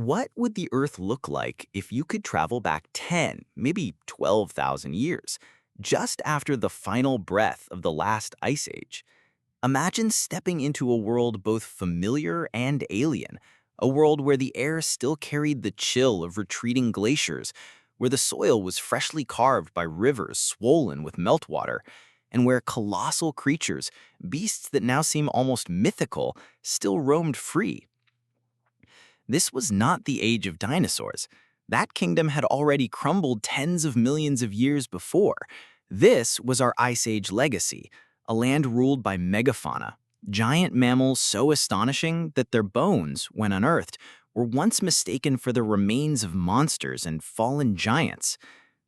What would the Earth look like if you could travel back 10, maybe 12,000 years, just after the final breath of the last ice age? Imagine stepping into a world both familiar and alien, a world where the air still carried the chill of retreating glaciers, where the soil was freshly carved by rivers swollen with meltwater, and where colossal creatures, beasts that now seem almost mythical, still roamed free. This was not the age of dinosaurs. That kingdom had already crumbled tens of millions of years before. This was our Ice Age legacy, a land ruled by megafauna, giant mammals so astonishing that their bones, when unearthed, were once mistaken for the remains of monsters and fallen giants.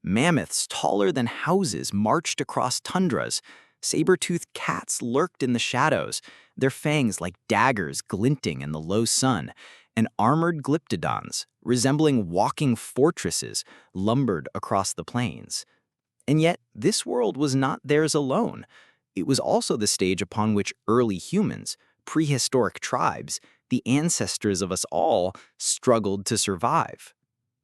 Mammoths taller than houses marched across tundras. Saber-toothed cats lurked in the shadows, their fangs like daggers glinting in the low sun, and armored glyptodons, resembling walking fortresses, lumbered across the plains. And yet, this world was not theirs alone. It was also the stage upon which early humans, prehistoric tribes, the ancestors of us all, struggled to survive.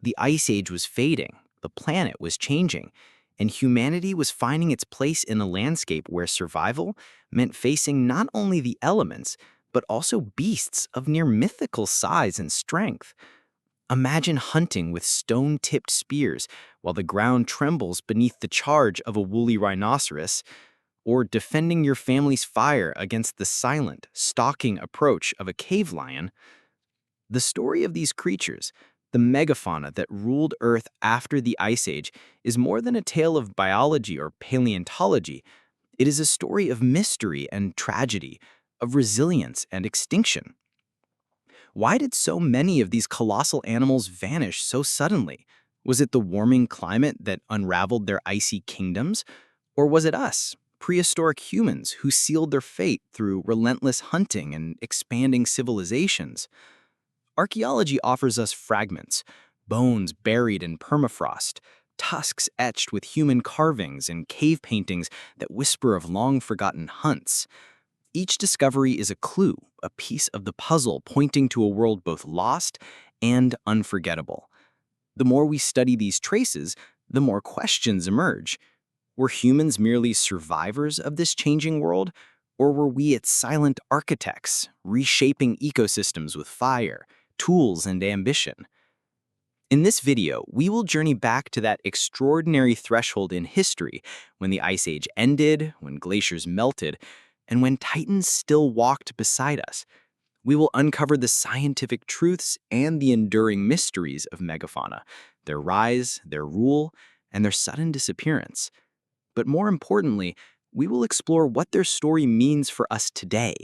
The Ice Age was fading, the planet was changing, and humanity was finding its place in a landscape where survival meant facing not only the elements, but also beasts of near mythical size and strength. Imagine hunting with stone-tipped spears while the ground trembles beneath the charge of a woolly rhinoceros, or defending your family's fire against the silent, stalking approach of a cave lion. The story of these creatures, the megafauna that ruled Earth after the Ice Age, is more than a tale of biology or paleontology. It is a story of mystery and tragedy, of resilience and extinction. Why did so many of these colossal animals vanish so suddenly? Was it the warming climate that unraveled their icy kingdoms? Or was it us, prehistoric humans, who sealed their fate through relentless hunting and expanding civilizations? Archaeology offers us fragments, bones buried in permafrost, tusks etched with human carvings, and cave paintings that whisper of long-forgotten hunts. Each discovery is a clue, a piece of the puzzle pointing to a world both lost and unforgettable. The more we study these traces, the more questions emerge. Were humans merely survivors of this changing world, or were we its silent architects, reshaping ecosystems with fire, tools, and ambition? In this video, we will journey back to that extraordinary threshold in history when the Ice Age ended, when glaciers melted, and when titans still walked beside us. We will uncover the scientific truths and the enduring mysteries of megafauna, their rise, their rule, and their sudden disappearance. But more importantly, we will explore what their story means for us today,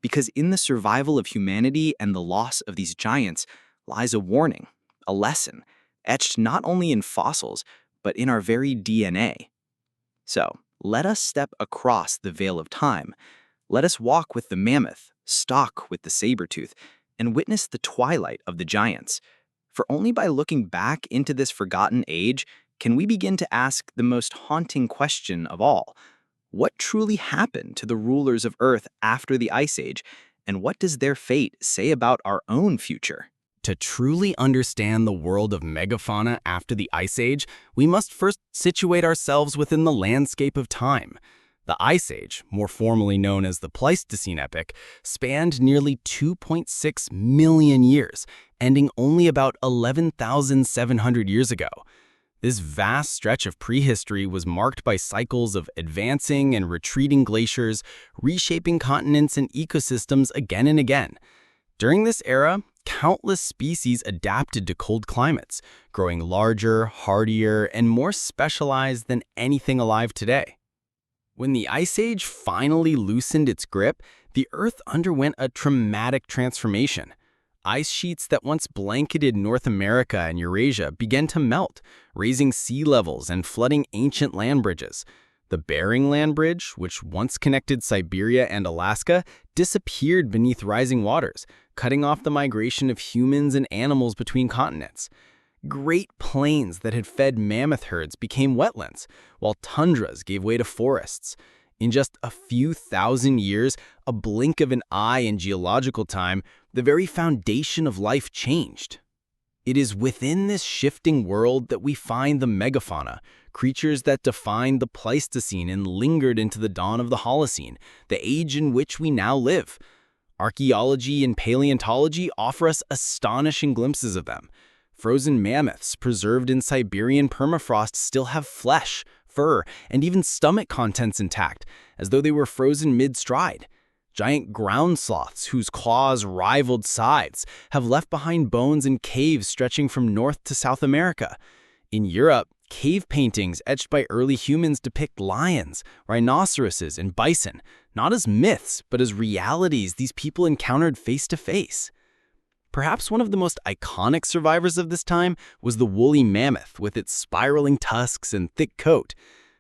because in the survival of humanity and the loss of these giants lies a warning, a lesson, etched not only in fossils, but in our very DNA. So, let us step across the veil of time. Let us walk with the mammoth, stalk with the saber-tooth, and witness the twilight of the giants. For only by looking back into this forgotten age can we begin to ask the most haunting question of all. What truly happened to the rulers of Earth after the Ice Age, and what does their fate say about our own future? To truly understand the world of megafauna after the Ice Age, we must first situate ourselves within the landscape of time. The Ice Age, more formally known as the Pleistocene epoch, spanned nearly 2.6 million years, ending only about 11,700 years ago. This vast stretch of prehistory was marked by cycles of advancing and retreating glaciers, reshaping continents and ecosystems again and again. During this era, countless species adapted to cold climates, growing larger, hardier, and more specialized than anything alive today. When the Ice Age finally loosened its grip, the Earth underwent a dramatic transformation. Ice sheets that once blanketed North America and Eurasia began to melt, raising sea levels and flooding ancient land bridges. The Bering Land Bridge, which once connected Siberia and Alaska, disappeared beneath rising waters, cutting off the migration of humans and animals between continents. Great plains that had fed mammoth herds became wetlands, while tundras gave way to forests. In just a few thousand years, a blink of an eye in geological time, the very foundation of life changed. It is within this shifting world that we find the megafauna, creatures that defined the Pleistocene and lingered into the dawn of the Holocene, the age in which we now live. Archaeology and paleontology offer us astonishing glimpses of them. Frozen mammoths preserved in Siberian permafrost still have flesh, fur, and even stomach contents intact, as though they were frozen mid-stride. Giant ground sloths, whose claws rivaled scythes, have left behind bones in caves stretching from North to South America. In Europe, cave paintings etched by early humans depict lions, rhinoceroses, and bison, not as myths, but as realities these people encountered face to face. Perhaps one of the most iconic survivors of this time was the woolly mammoth with its spiraling tusks and thick coat.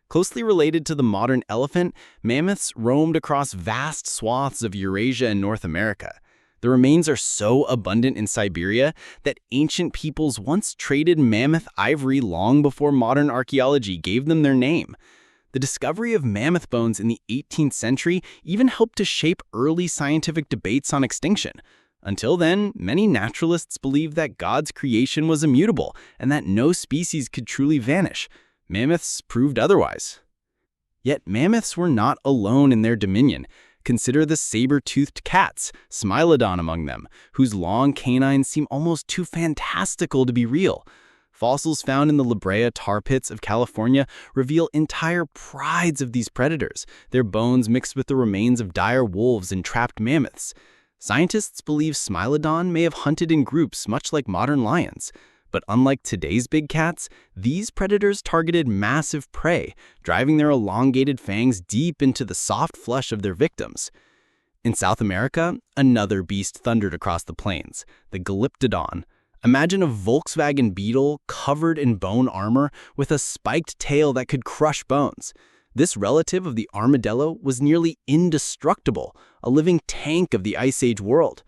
Closely related to the modern elephant, mammoths roamed across vast swaths of Eurasia and North America. The remains are so abundant in Siberia that ancient peoples once traded mammoth ivory long before modern archaeology gave them their name. The discovery of mammoth bones in the 18th century even helped to shape early scientific debates on extinction. Until then, many naturalists believed that God's creation was immutable and that no species could truly vanish. Mammoths proved otherwise. Yet mammoths were not alone in their dominion. Consider the saber-toothed cats, Smilodon among them, whose long canines seem almost too fantastical to be real. Fossils found in the La Brea tar pits of California reveal entire prides of these predators, their bones mixed with the remains of dire wolves and trapped mammoths. Scientists believe Smilodon may have hunted in groups much like modern lions. But unlike today's big cats, these predators targeted massive prey, driving their elongated fangs deep into the soft flesh of their victims. In South America, another beast thundered across the plains, the Glyptodon. Imagine a Volkswagen Beetle covered in bone armor with a spiked tail that could crush bones. This relative of the armadillo was nearly indestructible, a living tank of the Ice Age world.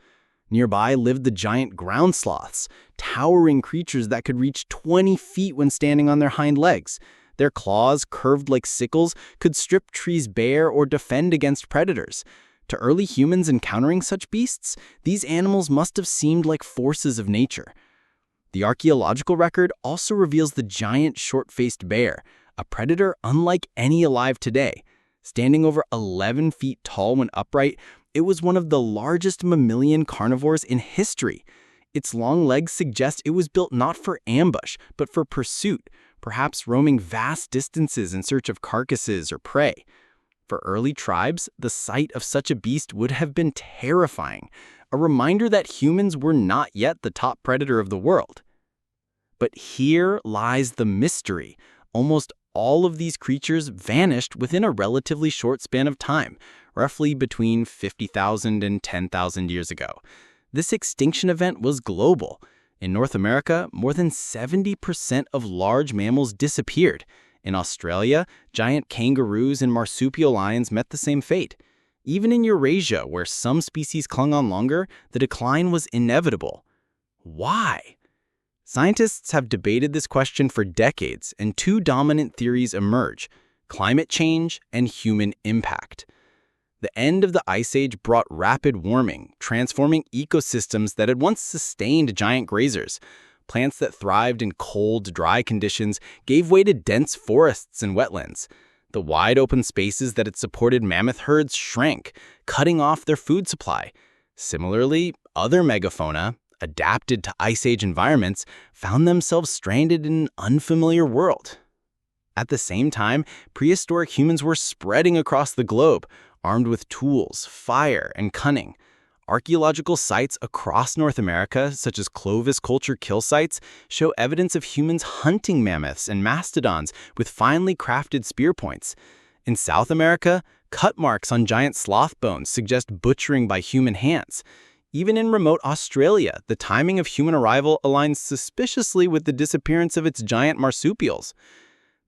Nearby lived the giant ground sloths, towering creatures that could reach 20 feet when standing on their hind legs. Their claws, curved like sickles, could strip trees bare or defend against predators. To early humans encountering such beasts, these animals must have seemed like forces of nature. The archaeological record also reveals the giant short-faced bear, a predator unlike any alive today. Standing over 11 feet tall when upright, it was one of the largest mammalian carnivores in history. Its long legs suggest it was built not for ambush, but for pursuit, perhaps roaming vast distances in search of carcasses or prey. For early tribes, the sight of such a beast would have been terrifying, a reminder that humans were not yet the top predator of the world. But here lies the mystery. Almost all of these creatures vanished within a relatively short span of time, roughly between 50,000 and 10,000 years ago. This extinction event was global. In North America, more than 70% of large mammals disappeared. In Australia, giant kangaroos and marsupial lions met the same fate. Even in Eurasia, where some species clung on longer, the decline was inevitable. Why? Scientists have debated this question for decades, and two dominant theories emerge: climate change and human impact. The end of the Ice Age brought rapid warming, transforming ecosystems that had once sustained giant grazers. Plants that thrived in cold, dry conditions gave way to dense forests and wetlands. The wide open spaces that had supported mammoth herds shrank, cutting off their food supply. Similarly, other megafauna, adapted to Ice Age environments, found themselves stranded in an unfamiliar world. At the same time, prehistoric humans were spreading across the globe, armed with tools, fire, and cunning. Archaeological sites across North America, such as Clovis culture kill sites, show evidence of humans hunting mammoths and mastodons with finely crafted spear points. In South America, cut marks on giant sloth bones suggest butchering by human hands. Even in remote Australia, the timing of human arrival aligns suspiciously with the disappearance of its giant marsupials.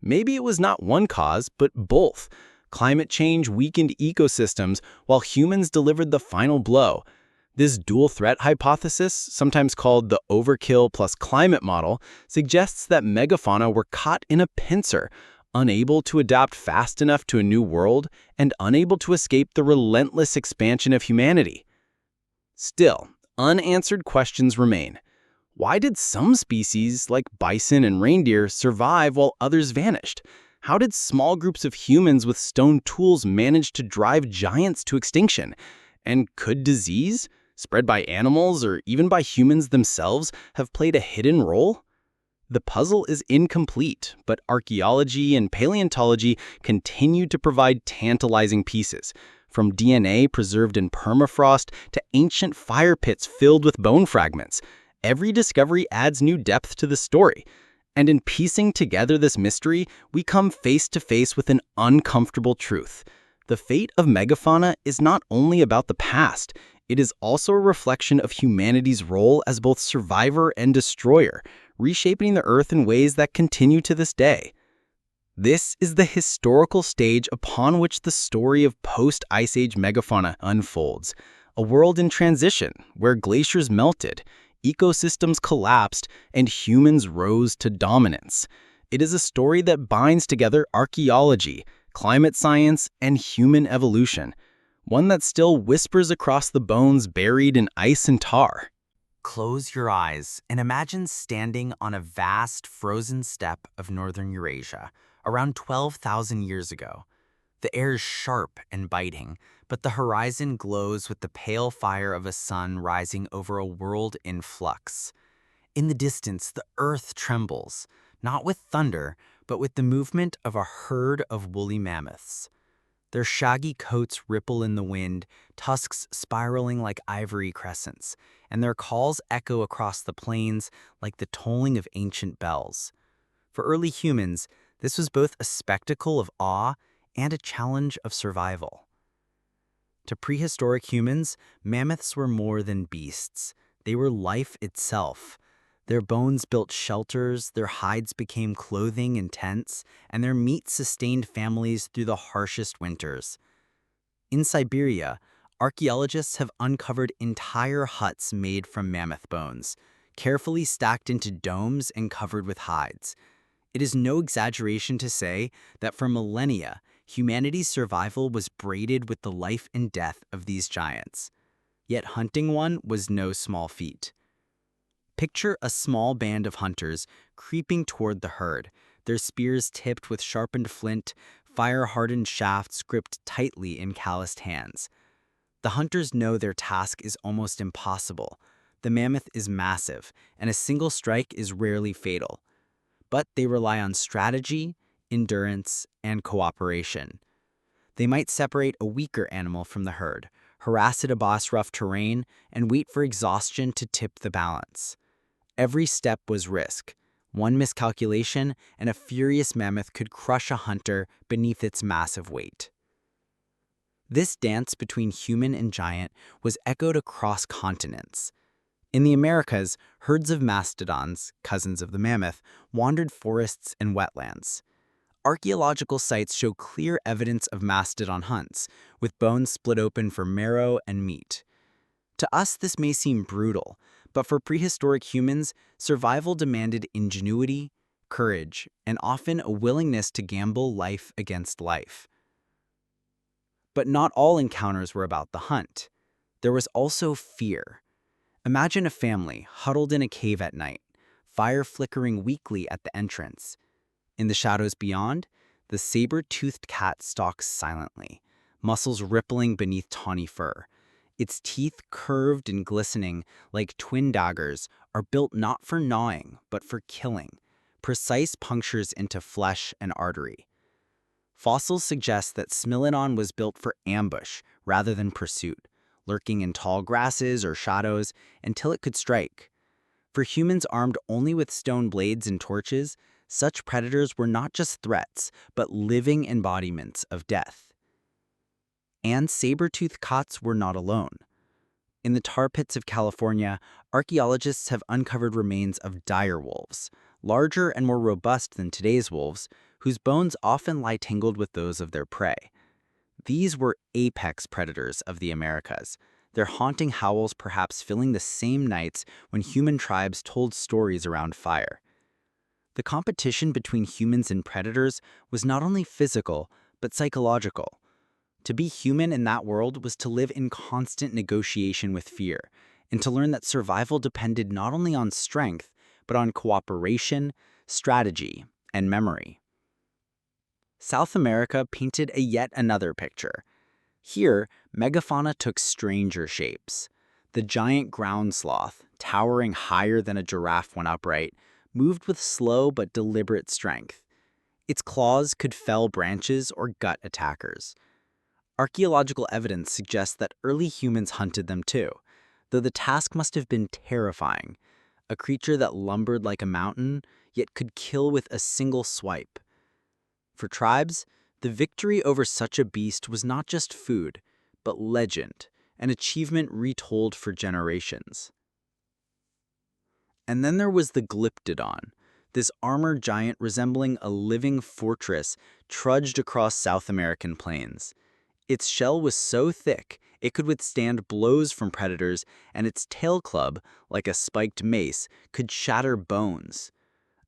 Maybe it was not one cause, but both. Climate change weakened ecosystems while humans delivered the final blow. This dual threat hypothesis, sometimes called the overkill plus climate model, suggests that megafauna were caught in a pincer, unable to adapt fast enough to a new world and unable to escape the relentless expansion of humanity. Still, unanswered questions remain. Why did some species, like bison and reindeer, survive while others vanished? How did small groups of humans with stone tools manage to drive giants to extinction? And could disease, spread by animals or even by humans themselves, have played a hidden role? The puzzle is incomplete, but archaeology and paleontology continue to provide tantalizing pieces, from DNA preserved in permafrost to ancient fire pits filled with bone fragments. Every discovery adds new depth to the story. And in piecing together this mystery, we come face to face with an uncomfortable truth. The fate of megafauna is not only about the past, it is also a reflection of humanity's role as both survivor and destroyer, reshaping the Earth in ways that continue to this day. This is the historical stage upon which the story of post-Ice Age megafauna unfolds, a world in transition where glaciers melted, ecosystems collapsed, and humans rose to dominance. It is a story that binds together archaeology, climate science, and human evolution, one that still whispers across the bones buried in ice and tar. Close your eyes and imagine standing on a vast frozen steppe of northern Eurasia, around 12,000 years ago. The air is sharp and biting, but the horizon glows with the pale fire of a sun rising over a world in flux. In the distance, the earth trembles, not with thunder, but with the movement of a herd of woolly mammoths. Their shaggy coats ripple in the wind, tusks spiraling like ivory crescents, and their calls echo across the plains like the tolling of ancient bells. For early humans, this was both a spectacle of awe and a challenge of survival. To prehistoric humans, mammoths were more than beasts. They were life itself. Their bones built shelters, their hides became clothing and tents, and their meat sustained families through the harshest winters. In Siberia, archaeologists have uncovered entire huts made from mammoth bones, carefully stacked into domes and covered with hides. It is no exaggeration to say that for millennia, humanity's survival was braided with the life and death of these giants. Yet hunting one was no small feat. Picture a small band of hunters creeping toward the herd, their spears tipped with sharpened flint, fire-hardened shafts gripped tightly in calloused hands. The hunters know their task is almost impossible. The mammoth is massive, and a single strike is rarely fatal. But they rely on strategy, endurance, and cooperation. They might separate a weaker animal from the herd, harass it across rough terrain, and wait for exhaustion to tip the balance. Every step was risk. One miscalculation, and a furious mammoth could crush a hunter beneath its massive weight. This dance between human and giant was echoed across continents. In the Americas, herds of mastodons, cousins of the mammoth, wandered forests and wetlands. Archaeological sites show clear evidence of mastodon hunts, with bones split open for marrow and meat. To us, this may seem brutal, but for prehistoric humans, survival demanded ingenuity, courage, and often a willingness to gamble life against life. But not all encounters were about the hunt. There was also fear. Imagine a family huddled in a cave at night, fire flickering weakly at the entrance. In the shadows beyond, the saber-toothed cat stalks silently, muscles rippling beneath tawny fur. Its teeth, curved and glistening like twin daggers, are built not for gnawing, but for killing, precise punctures into flesh and artery. Fossils suggest that Smilodon was built for ambush rather than pursuit, lurking in tall grasses or shadows until it could strike. For humans armed only with stone blades and torches, such predators were not just threats, but living embodiments of death. And saber-toothed cats were not alone. In the tar pits of California, archaeologists have uncovered remains of dire wolves, larger and more robust than today's wolves, whose bones often lie tangled with those of their prey. These were apex predators of the Americas, their haunting howls perhaps filling the same nights when human tribes told stories around fire. The competition between humans and predators was not only physical, but psychological. To be human in that world was to live in constant negotiation with fear, and to learn that survival depended not only on strength, but on cooperation, strategy, and memory. South America painted a yet another picture. Here, megafauna took stranger shapes. The giant ground sloth, towering higher than a giraffe when upright, moved with slow but deliberate strength. Its claws could fell branches or gut attackers. Archaeological evidence suggests that early humans hunted them too, though the task must have been terrifying. A creature that lumbered like a mountain, yet could kill with a single swipe. For tribes, the victory over such a beast was not just food, but legend, an achievement retold for generations. And then there was the Glyptodon, this armored giant resembling a living fortress trudged across South American plains. Its shell was so thick it could withstand blows from predators, and its tail club, like a spiked mace, could shatter bones.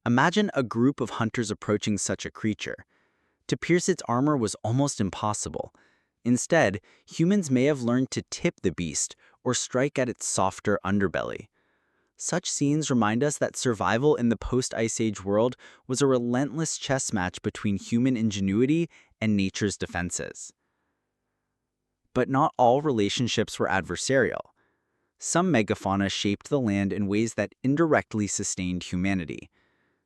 Imagine a group of hunters approaching such a creature. To pierce its armor was almost impossible. Instead, humans may have learned to tip the beast or strike at its softer underbelly. Such scenes remind us that survival in the post-Ice Age world was a relentless chess match between human ingenuity and nature's defenses. But not all relationships were adversarial. Some megafauna shaped the land in ways that indirectly sustained humanity.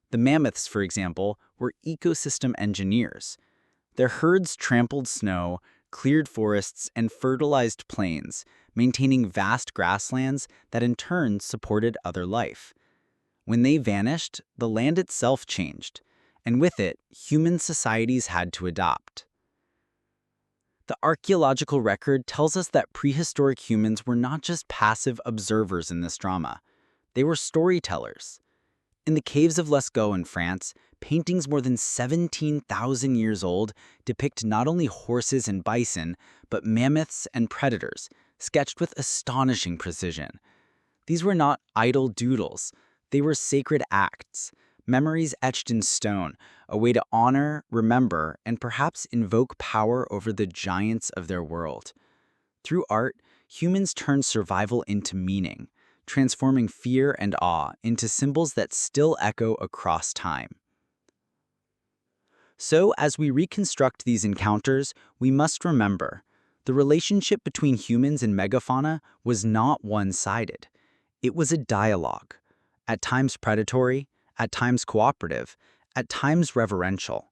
The mammoths, for example, were ecosystem engineers. Their herds trampled snow, cleared forests, and fertilized plains, maintaining vast grasslands that in turn supported other life. When they vanished, the land itself changed, and with it, human societies had to adapt. The archaeological record tells us that prehistoric humans were not just passive observers in this drama. They were storytellers. In the caves of Lascaux in France, paintings more than 17,000 years old depict not only horses and bison, but mammoths and predators, sketched with astonishing precision. These were not idle doodles. They were sacred acts, memories etched in stone, a way to honor, remember, and perhaps invoke power over the giants of their world. Through art, humans turned survival into meaning, transforming fear and awe into symbols that still echo across time. So, as we reconstruct these encounters, we must remember, the relationship between humans and megafauna was not one-sided. It was a dialogue, at times predatory, at times cooperative, at times reverential.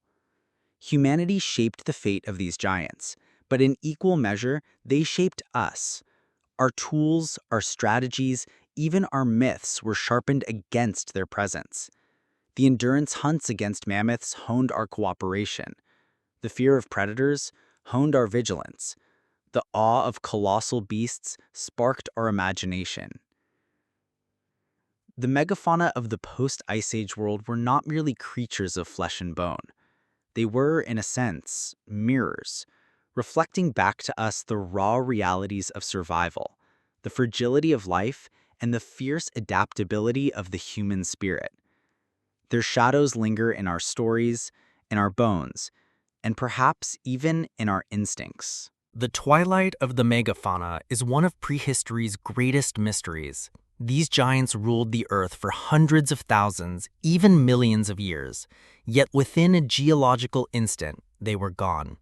Humanity shaped the fate of these giants, but in equal measure, they shaped us. Our tools, our strategies, even our myths were sharpened against their presence. The endurance hunts against mammoths honed our cooperation. The fear of predators honed our vigilance. The awe of colossal beasts sparked our imagination. The megafauna of the post-Ice Age world were not merely creatures of flesh and bone. They were, in a sense, mirrors, reflecting back to us the raw realities of survival, the fragility of life, and the fierce adaptability of the human spirit. Their shadows linger in our stories, in our bones, and perhaps even in our instincts. The twilight of the megafauna is one of prehistory's greatest mysteries. These giants ruled the Earth for hundreds of thousands, even millions of years, yet within a geological instant, they were gone.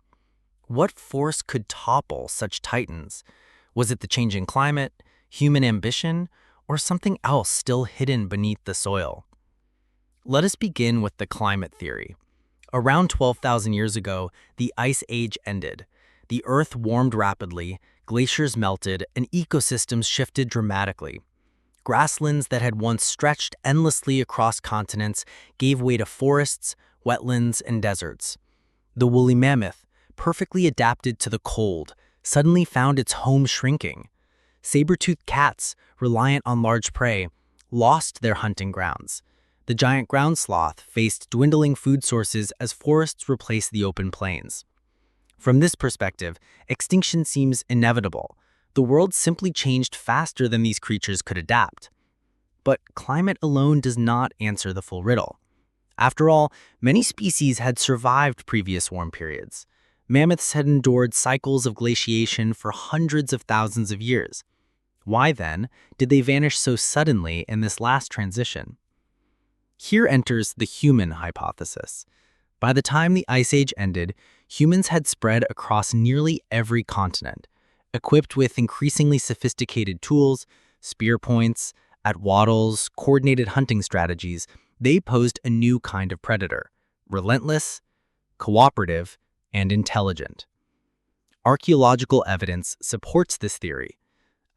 What force could topple such titans? Was it the changing climate, human ambition, or something else still hidden beneath the soil? Let us begin with the climate theory. Around 12,000 years ago, the Ice Age ended. The Earth warmed rapidly, glaciers melted, and ecosystems shifted dramatically. Grasslands that had once stretched endlessly across continents gave way to forests, wetlands, and deserts. The woolly mammoth, perfectly adapted to the cold, suddenly found its home shrinking. Saber-toothed cats, reliant on large prey, lost their hunting grounds. The giant ground sloth faced dwindling food sources as forests replaced the open plains. From this perspective, extinction seems inevitable. The world simply changed faster than these creatures could adapt. But climate alone does not answer the full riddle. After all, many species had survived previous warm periods. Mammoths had endured cycles of glaciation for hundreds of thousands of years. Why, then, did they vanish so suddenly in this last transition? Here enters the human hypothesis. By the time the Ice Age ended, humans had spread across nearly every continent, equipped with increasingly sophisticated tools, spear points, atwaddles, coordinated hunting strategies. They posed a new kind of predator: relentless, cooperative, and intelligent. Archaeological evidence supports this theory.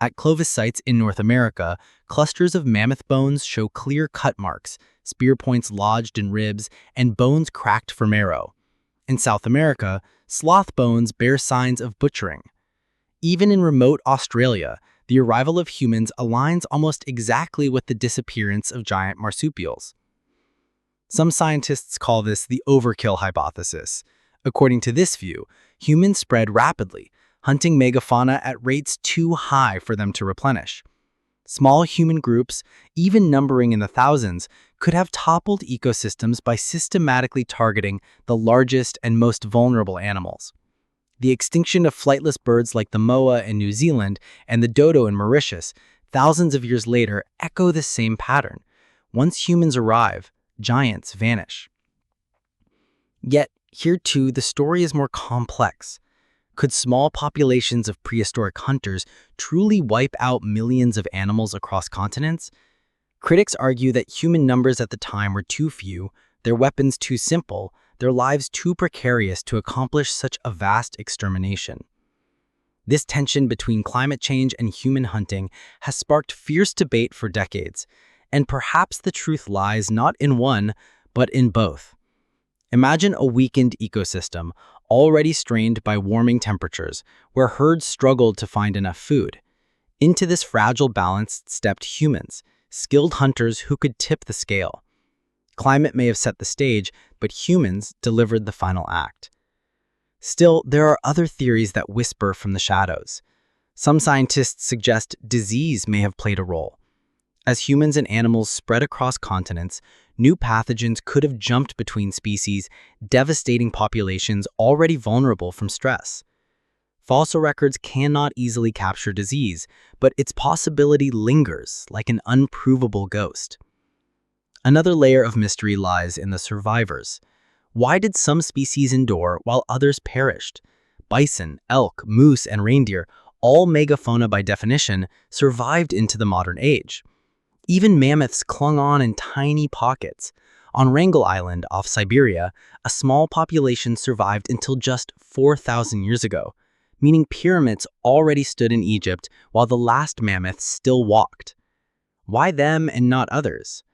At Clovis sites in North America, clusters of mammoth bones show clear cut marks, spear points lodged in ribs, and bones cracked for marrow. In South America, sloth bones bear signs of butchering. Even in remote Australia, the arrival of humans aligns almost exactly with the disappearance of giant marsupials. Some scientists call this the overkill hypothesis. According to this view, humans spread rapidly, hunting megafauna at rates too high for them to replenish. Small human groups, even numbering in the thousands, could have toppled ecosystems by systematically targeting the largest and most vulnerable animals. The extinction of flightless birds like the moa in New Zealand and the dodo in Mauritius, thousands of years later, echo the same pattern. Once humans arrive, giants vanish. Yet, here too, the story is more complex. Could small populations of prehistoric hunters truly wipe out millions of animals across continents? Critics argue that human numbers at the time were too few, their weapons too simple, their lives too precarious to accomplish such a vast extermination. This tension between climate change and human hunting has sparked fierce debate for decades, and perhaps the truth lies not in one, but in both. Imagine a weakened ecosystem, already strained by warming temperatures, where herds struggled to find enough food. Into this fragile balance stepped humans, skilled hunters who could tip the scale. Climate may have set the stage, but humans delivered the final act. Still, there are other theories that whisper from the shadows. Some scientists suggest disease may have played a role. As humans and animals spread across continents, new pathogens could have jumped between species, devastating populations already vulnerable from stress. Fossil records cannot easily capture disease, but its possibility lingers like an unprovable ghost. Another layer of mystery lies in the survivors. Why did some species endure while others perished? Bison, elk, moose, and reindeer, all megafauna by definition, survived into the modern age. Even mammoths clung on in tiny pockets. On Wrangel Island off Siberia, a small population survived until just 4,000 years ago, meaning pyramids already stood in Egypt while the last mammoth still walked. Why them and not others?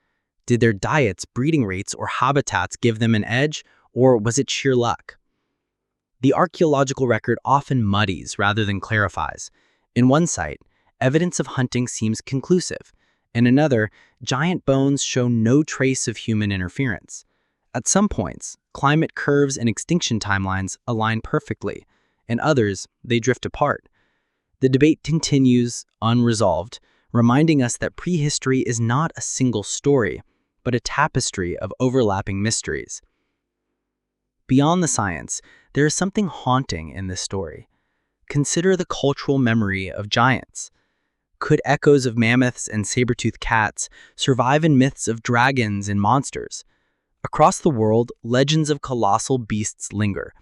Did their diets, breeding rates, or habitats give them an edge, or was it sheer luck? The archaeological record often muddies rather than clarifies. In one site, evidence of hunting seems conclusive. In another, giant bones show no trace of human interference. At some points, climate curves and extinction timelines align perfectly. In others, they drift apart. The debate continues unresolved, reminding us that prehistory is not a single story, but a tapestry of overlapping mysteries. Beyond the science, there is something haunting in this story. Consider the cultural memory of giants. Could echoes of mammoths and saber-toothed cats survive in myths of dragons and monsters? Across the world, legends of colossal beasts linger.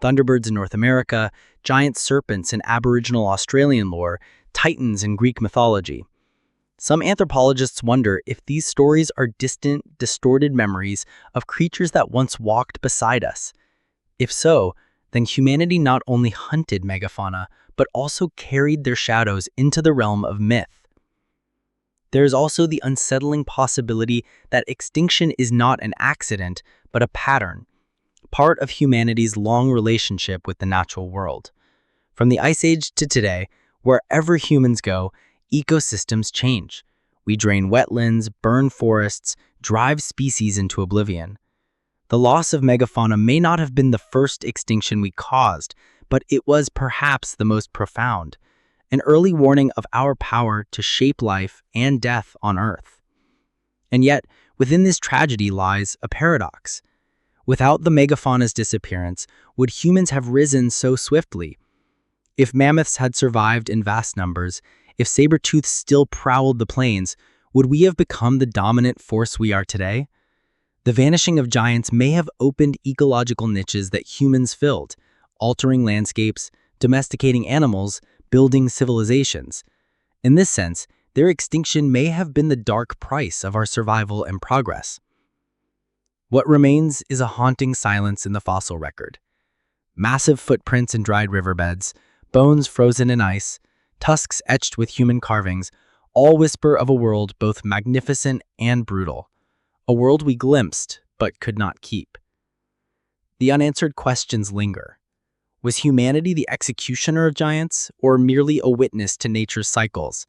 Thunderbirds in North America, giant serpents in Aboriginal Australian lore, titans in Greek mythology. Some anthropologists wonder if these stories are distant, distorted memories of creatures that once walked beside us. If so, then humanity not only hunted megafauna, but also carried their shadows into the realm of myth. There is also the unsettling possibility that extinction is not an accident, but a pattern, part of humanity's long relationship with the natural world. From the Ice Age to today, wherever humans go, ecosystems change. We drain wetlands, burn forests, drive species into oblivion. The loss of megafauna may not have been the first extinction we caused, but it was perhaps the most profound, an early warning of our power to shape life and death on Earth. And yet, within this tragedy lies a paradox. Without the megafauna's disappearance, would humans have risen so swiftly? If mammoths had survived in vast numbers, If saber-toothed still prowled the plains, would we have become the dominant force we are today? The vanishing of giants may have opened ecological niches that humans filled, altering landscapes, domesticating animals, building civilizations. In this sense, their extinction may have been the dark price of our survival and progress. What remains is a haunting silence in the fossil record. Massive footprints in dried riverbeds, bones frozen in ice, tusks etched with human carvings, all whisper of a world both magnificent and brutal. A world we glimpsed, but could not keep. The unanswered questions linger. Was humanity the executioner of giants, or merely a witness to nature's cycles?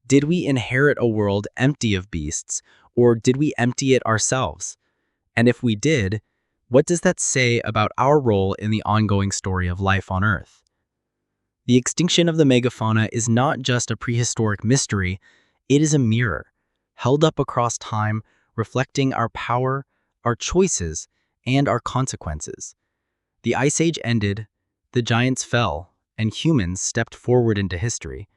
Did we inherit a world empty of beasts, or did we empty it ourselves? And if we did, what does that say about our role in the ongoing story of life on Earth? The extinction of the megafauna is not just a prehistoric mystery, it is a mirror, held up across time, reflecting our power, our choices, and our consequences. The Ice Age ended, the giants fell, and humans stepped forward into history.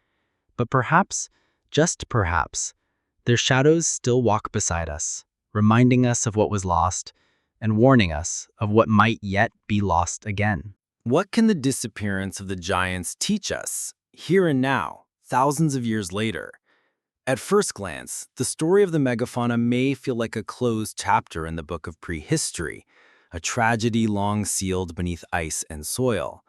But perhaps, just perhaps, their shadows still walk beside us, reminding us of what was lost and warning us of what might yet be lost again. What can the disappearance of the giants teach us, here and now, thousands of years later? At first glance, the story of the megafauna may feel like a closed chapter in the book of prehistory, a tragedy long sealed beneath ice and soil.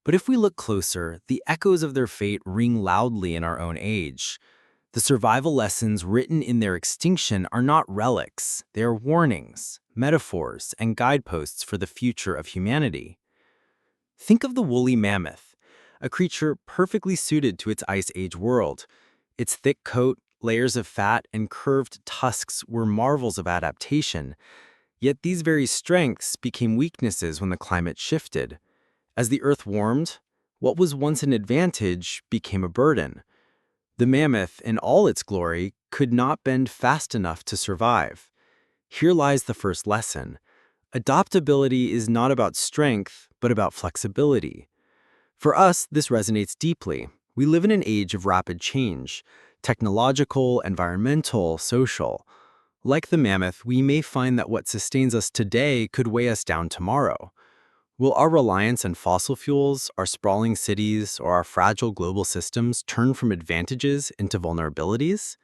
But if we look closer, the echoes of their fate ring loudly in our own age. The survival lessons written in their extinction are not relics, they are warnings, metaphors, and guideposts for the future of humanity. Think of the woolly mammoth, a creature perfectly suited to its Ice Age world. Its thick coat, layers of fat, and curved tusks were marvels of adaptation. Yet these very strengths became weaknesses when the climate shifted. As the Earth warmed, what was once an advantage became a burden. The mammoth, in all its glory, could not bend fast enough to survive. Here lies the first lesson. Adaptability is not about strength, but about flexibility. For us, this resonates deeply. We live in an age of rapid change, technological, environmental, social. Like the mammoth, we may find that what sustains us today could weigh us down tomorrow. Will our reliance on fossil fuels, our sprawling cities, or our fragile global systems turn from advantages into vulnerabilities?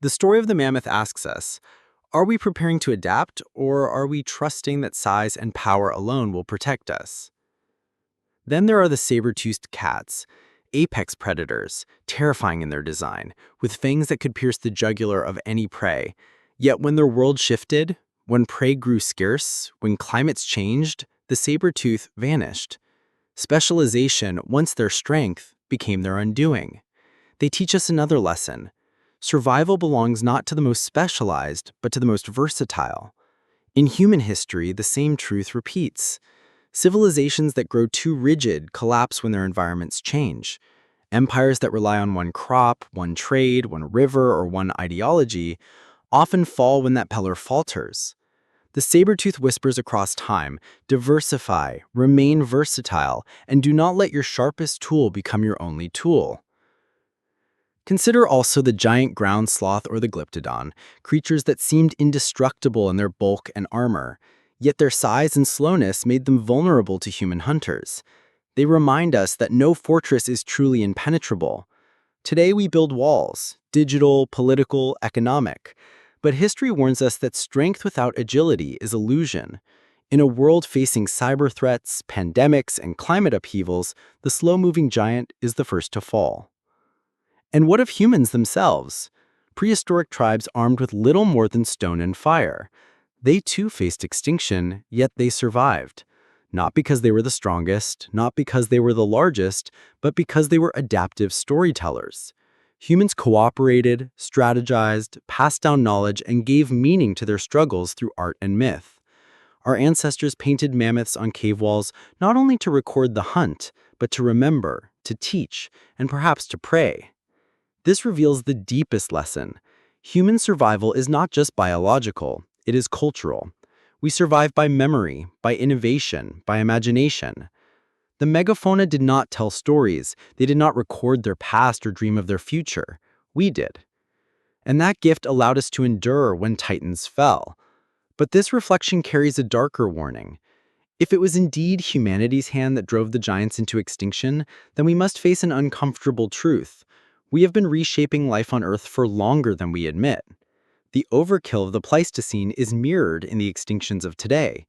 The story of the mammoth asks us, are we preparing to adapt, or are we trusting that size and power alone will protect us? Then there are the saber-toothed cats, apex predators, terrifying in their design, with fangs that could pierce the jugular of any prey. Yet when their world shifted, when prey grew scarce, when climates changed, the saber-tooth vanished. Specialization, once their strength, became their undoing. They teach us another lesson. Survival belongs not to the most specialized, but to the most versatile. In human history, the same truth repeats. Civilizations that grow too rigid collapse when their environments change. Empires that rely on one crop, one trade, one river, or one ideology often fall when that pillar falters. The saber-tooth whispers across time, diversify, remain versatile, and do not let your sharpest tool become your only tool. Consider also the giant ground sloth or the glyptodon, creatures that seemed indestructible in their bulk and armor, yet their size and slowness made them vulnerable to human hunters. They remind us that no fortress is truly impenetrable. Today we build walls, digital, political, economic. But history warns us that strength without agility is illusion. In a world facing cyber threats, pandemics, and climate upheavals, the slow-moving giant is the first to fall. And what of humans themselves? Prehistoric tribes armed with little more than stone and fire. They too faced extinction, yet they survived. Not because they were the strongest, not because they were the largest, but because they were adaptive storytellers. Humans cooperated, strategized, passed down knowledge, and gave meaning to their struggles through art and myth. Our ancestors painted mammoths on cave walls not only to record the hunt, but to remember, to teach, and perhaps to pray. This reveals the deepest lesson. Human survival is not just biological, it is cultural. We survive by memory, by innovation, by imagination. The megafauna did not tell stories. They did not record their past or dream of their future. We did. And that gift allowed us to endure when titans fell. But this reflection carries a darker warning. If it was indeed humanity's hand that drove the giants into extinction, then we must face an uncomfortable truth. We have been reshaping life on Earth for longer than we admit. The overkill of the Pleistocene is mirrored in the extinctions of today.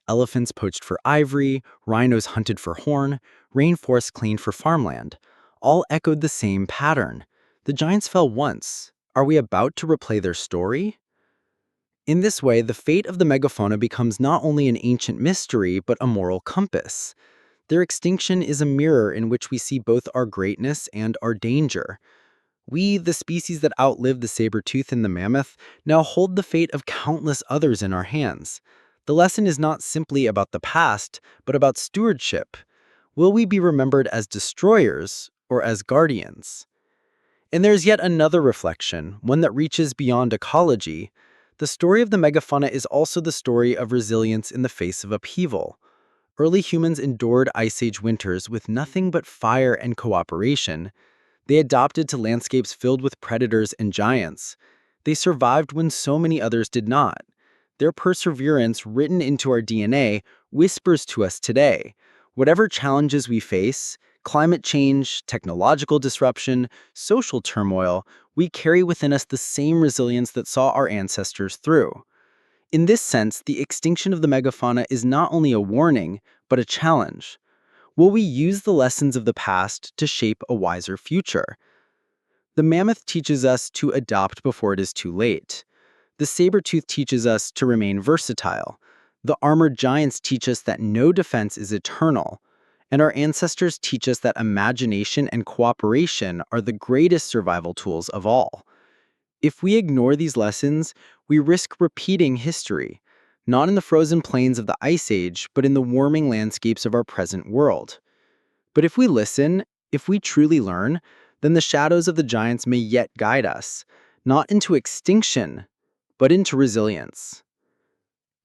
Elephants poached for ivory, rhinos hunted for horn, rainforests cleaned for farmland. All echoed the same pattern. The giants fell once. Are we about to replay their story? In this way, the fate of the megafauna becomes not only an ancient mystery, but a moral compass. Their extinction is a mirror in which we see both our greatness and our danger. We, the species that outlived the saber-tooth and the mammoth, now hold the fate of countless others in our hands. The lesson is not simply about the past, but about stewardship. Will we be remembered as destroyers or as guardians? And there's yet another reflection, one that reaches beyond ecology. The story of the megafauna is also the story of resilience in the face of upheaval. Early humans endured Ice Age winters with nothing but fire and cooperation. They adapted to landscapes filled with predators and giants. They survived when so many others did not. Their perseverance, written into our DNA, whispers to us today. Whatever challenges we face, climate change, technological disruption, social turmoil, we carry within us the same resilience that saw our ancestors through. In this sense, the extinction of the megafauna is not only a warning, but a challenge. Will we use the lessons of the past to shape a wiser future? The mammoth teaches us to adopt before it is too late. The saber-tooth teaches us to remain versatile. The armored giants teach us that no defense is eternal. And our ancestors teach us that imagination and cooperation are the greatest survival tools of all. If we ignore these lessons, we risk repeating history, not in the frozen plains of the Ice Age, but in the warming landscapes of our present world. But if we listen, if we truly learn, then the shadows of the giants may yet guide us, not into extinction, but into resilience.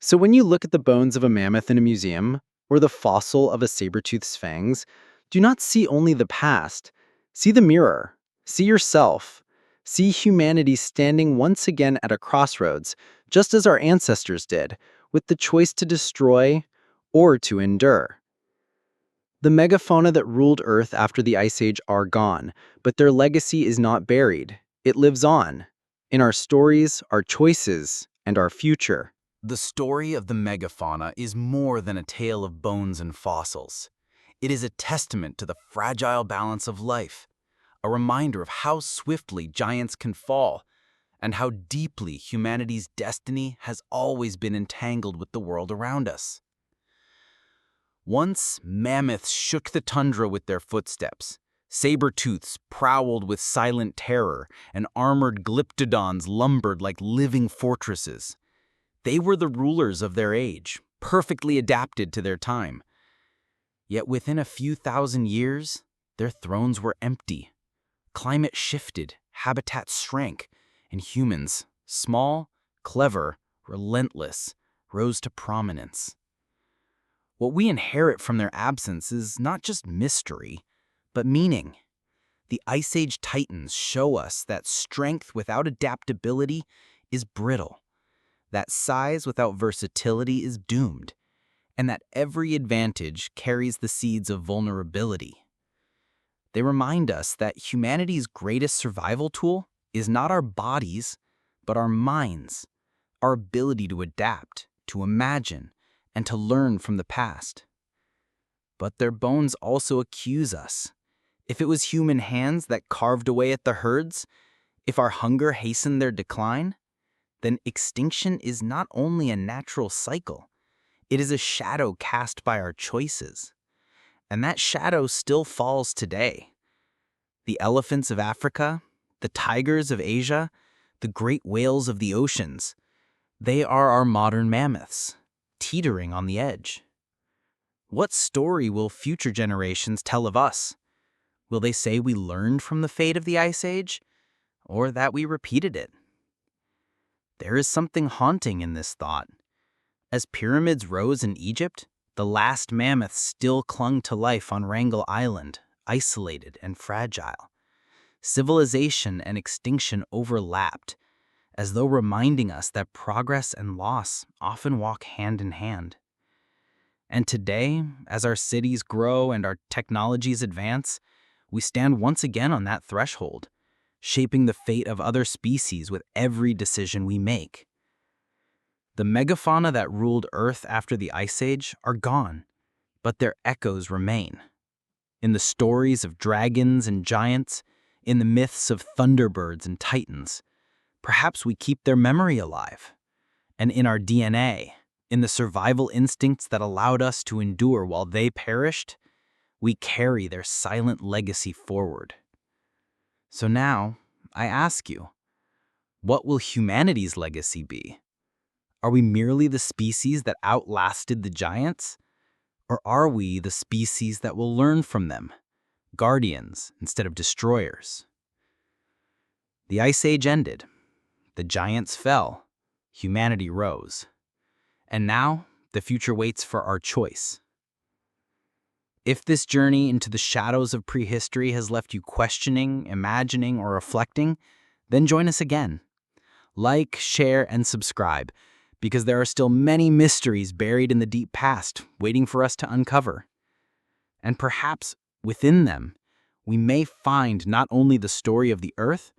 So when you look at the bones of a mammoth in a museum, or the fossil of a saber-tooth's fangs, do not see only the past. See the mirror. See yourself. See humanity standing once again at a crossroads, just as our ancestors did, with the choice to destroy or to endure. The megafauna that ruled Earth after the Ice Age are gone, but their legacy is not buried. It lives on, in our stories, our choices, and our future. The story of the megafauna is more than a tale of bones and fossils. It is a testament to the fragile balance of life, a reminder of how swiftly giants can fall, and how deeply humanity's destiny has always been entangled with the world around us. Once, mammoths shook the tundra with their footsteps. Saber-tooths prowled with silent terror, and armored glyptodons lumbered like living fortresses. They were the rulers of their age, perfectly adapted to their time. Yet within a few thousand years, their thrones were empty. Climate shifted, habitats shrank, and humans, small, clever, relentless, rose to prominence. What we inherit from their absence is not just mystery, but meaning. The Ice Age titans show us that strength without adaptability is brittle, that size without versatility is doomed, and that every advantage carries the seeds of vulnerability. They remind us that humanity's greatest survival tool is not our bodies, but our minds, our ability to adapt, to imagine, and to learn from the past. But their bones also accuse us. If it was human hands that carved away at the herds, if our hunger hastened their decline, then extinction is not only a natural cycle, it is a shadow cast by our choices. And that shadow still falls today. The elephants of Africa, the tigers of Asia, the great whales of the oceans, they are our modern mammoths, teetering on the edge. What story will future generations tell of us? Will they say we learned from the fate of the Ice Age, or that we repeated it? There is something haunting in this thought. As pyramids rose in Egypt, The last mammoths still clung to life on Wrangel Island, isolated and fragile. Civilization and extinction overlapped, as though reminding us that progress and loss often walk hand in hand. And today, as our cities grow and our technologies advance, we stand once again on that threshold, shaping the fate of other species with every decision we make. The megafauna that ruled Earth after the Ice Age are gone, but their echoes remain. In the stories of dragons and giants, in the myths of thunderbirds and titans, perhaps we keep their memory alive. And in our DNA, in the survival instincts that allowed us to endure while they perished, we carry their silent legacy forward. So now, I ask you, what will humanity's legacy be? Are we merely the species that outlasted the giants? Or are we the species that will learn from them, guardians instead of destroyers? The Ice Age ended. The giants fell. Humanity rose. And now, the future waits for our choice. If this journey into the shadows of prehistory has left you questioning, imagining, or reflecting, then join us again. Like, share, and subscribe, because there are still many mysteries buried in the deep past waiting for us to uncover. And perhaps within them, we may find not only the story of the Earth,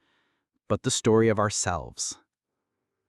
but the story of ourselves.